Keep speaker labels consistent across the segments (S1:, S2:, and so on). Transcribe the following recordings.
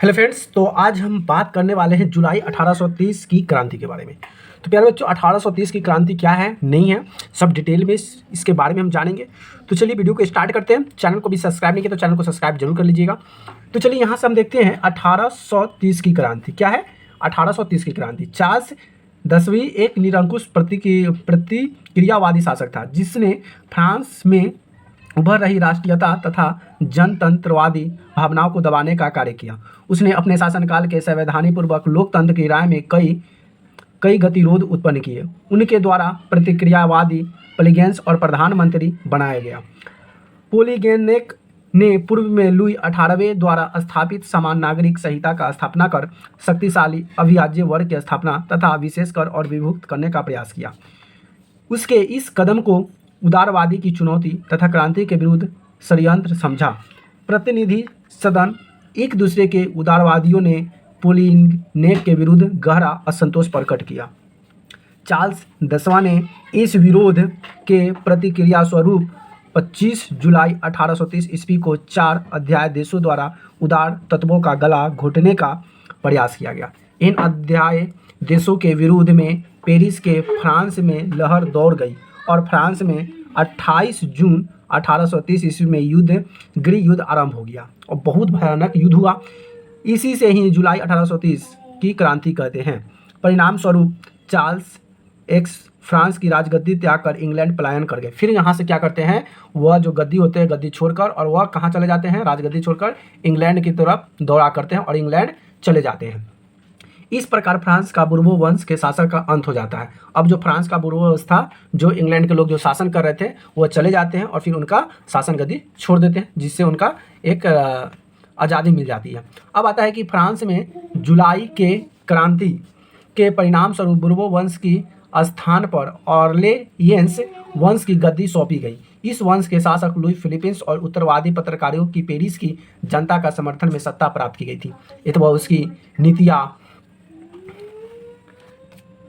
S1: Hello friends, तो आज हम बात करने वाले हैं जुलाई 1830 की क्रांति के बारे में। तो प्यारे बच्चों, 1830 की क्रांति क्या है, नहीं है, सब डिटेल में इसके बारे में हम जानेंगे। तो चलिए वीडियो को स्टार्ट करते हैं। चैनल को भी सब्सक्राइब नहीं किया तो चैनल को सब्सक्राइब जरूर कर लीजिएगा। तो चलिए यहाँ से हम देखते हैं 1830 की क्रांति क्या है। 1830 की क्रांति, चार्ल्स 10वीं एक निरंकुश प्रतिक्रियावादी शासक था जिसने फ्रांस में उभर रही राष्ट्रीयता तथा जनतंत्रवादी भावनाओं को दबाने का कार्य किया। उसने अपने शासनकाल के संवैधानिकपूर्वक लोकतंत्र की राय में कई गतिरोध उत्पन्न किए। उनके द्वारा प्रतिक्रियावादी पोलिगेंस और प्रधानमंत्री बनाया गया। पोलिगेनेक ने पूर्व में लुई 18वें द्वारा स्थापित समान नागरिक संहिता का स्थापना कर शक्तिशाली अभिजाज्य वर्ग की स्थापना तथा विशेष कर और विभक्त करने का प्रयास किया। उसके इस कदम को उदारवादी की चुनौती तथा क्रांति के विरुद्ध षड्यंत्र समझा। प्रतिनिधि सदन एक दूसरे के उदारवादियों ने पोलिगेनेक के विरुद्ध गहरा असंतोष प्रकट किया। चार्ल्स 10वां ने इस विरोध के प्रतिक्रिया स्वरूप 25 जुलाई 1830 ईस्वी को 4 अध्याय देशों द्वारा उदार तत्वों का गला घोटने का प्रयास किया गया। इन अध्याय देशों के विरोध में पेरिस के फ्रांस में लहर दौड़ गई और फ्रांस में 28 जून 1830 ईस्वी में गृह युद्ध आरंभ हो गया और बहुत भयानक युद्ध हुआ। इसी से ही जुलाई 1830 की क्रांति कहते हैं। परिणाम स्वरूप चार्ल्स एक्स फ्रांस की राजगद्दी त्याग कर इंग्लैंड पलायन कर गए। फिर यहाँ से क्या करते हैं, वह जो गद्दी होते हैं गद्दी छोड़कर, और वह कहाँ चले जाते हैं, राजगद्दी छोड़कर इंग्लैंड की तरफ दौरा करते हैं और इंग्लैंड चले जाते हैं। इस प्रकार फ्रांस का बुर्बो वंश के शासक का अंत हो जाता है। अब जो फ्रांस का बुर्बो वंश था, जो इंग्लैंड के लोग जो शासन कर रहे थे, वो चले जाते हैं और फिर उनका शासन गद्दी छोड़ देते हैं, जिससे उनका एक आज़ादी मिल जाती है। अब आता है कि फ्रांस में जुलाई के क्रांति के परिणाम स्वरूप बुर्बो वंश की स्थान पर ऑर्लेयंस वंश की गद्दी सौंपी गई। इस वंश के शासक लुई फिलिपिन्स और उत्तरवादी पत्रकारों की पेरिस की जनता का समर्थन में सत्ता प्राप्त की गई थी। वह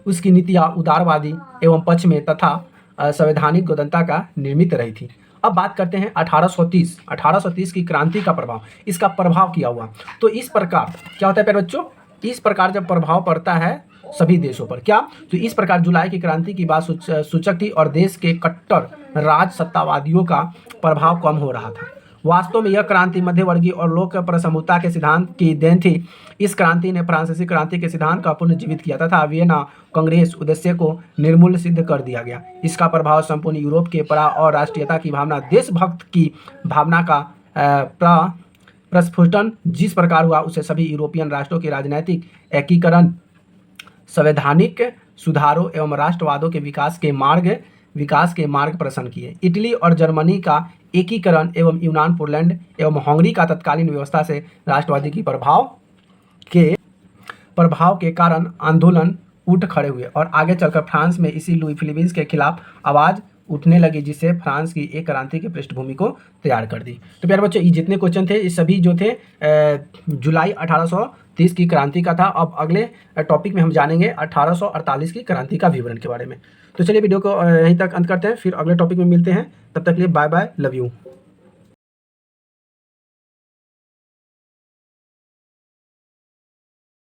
S1: उसकी नीतियाँ उदारवादी एवं पक्ष में तथा संवैधानिक गोदनता का निर्मित रही थी। अब बात करते हैं 1830 की क्रांति का प्रभाव, इसका प्रभाव क्या हुआ। तो इस प्रकार क्या होता है प्यारे बच्चों, इस प्रकार जब प्रभाव पड़ता है सभी देशों पर, क्या तो इस प्रकार जुलाई की क्रांति की बात सूचक थी और देश के कट्टर राज सत्तावादियों का प्रभाव कम हो रहा था। वास्तव में यह क्रांति मध्यवर्गीय और लोक प्रसमुता के सिद्धांत की देन थी। इस क्रांति ने फ्रांसीसी क्रांति के सिद्धांत का पुनर्जीवित किया तथा वियना कांग्रेस उद्देश्य को निर्मूल सिद्ध कर दिया गया। इसका प्रभाव संपूर्ण यूरोप के परा और राष्ट्रीयता की भावना, देशभक्त की भावना का प्रस्फुटन जिस प्रकार हुआ, उसे सभी यूरोपियन राष्ट्रों के राजनैतिक एकीकरण, संवैधानिक सुधारों एवं राष्ट्रवादों के विकास के मार्ग प्रशन्न किए। इटली और जर्मनी का एकीकरण एवं यूनान, पोलैंड एवं हंगरी का तत्कालीन व्यवस्था से राष्ट्रवादी की प्रभाव के कारण आंदोलन उठ खड़े हुए और आगे चलकर फ्रांस में इसी लुई फिलिपिन्स के खिलाफ आवाज़ उठने लगी, जिससे फ्रांस की एक क्रांति की पृष्ठभूमि को तैयार कर दी। तो प्यारे बच्चों, ये जितने क्वेश्चन थे ये सभी जो थे जुलाई 1830 की क्रांति का था। अब अगले टॉपिक में हम जानेंगे 1848 की क्रांति का विवरण के बारे में। तो चलिए वीडियो को यहीं तक अंत करते हैं, फिर अगले टॉपिक में मिलते हैं। तब तक के लिए बाय बाय, लव यू।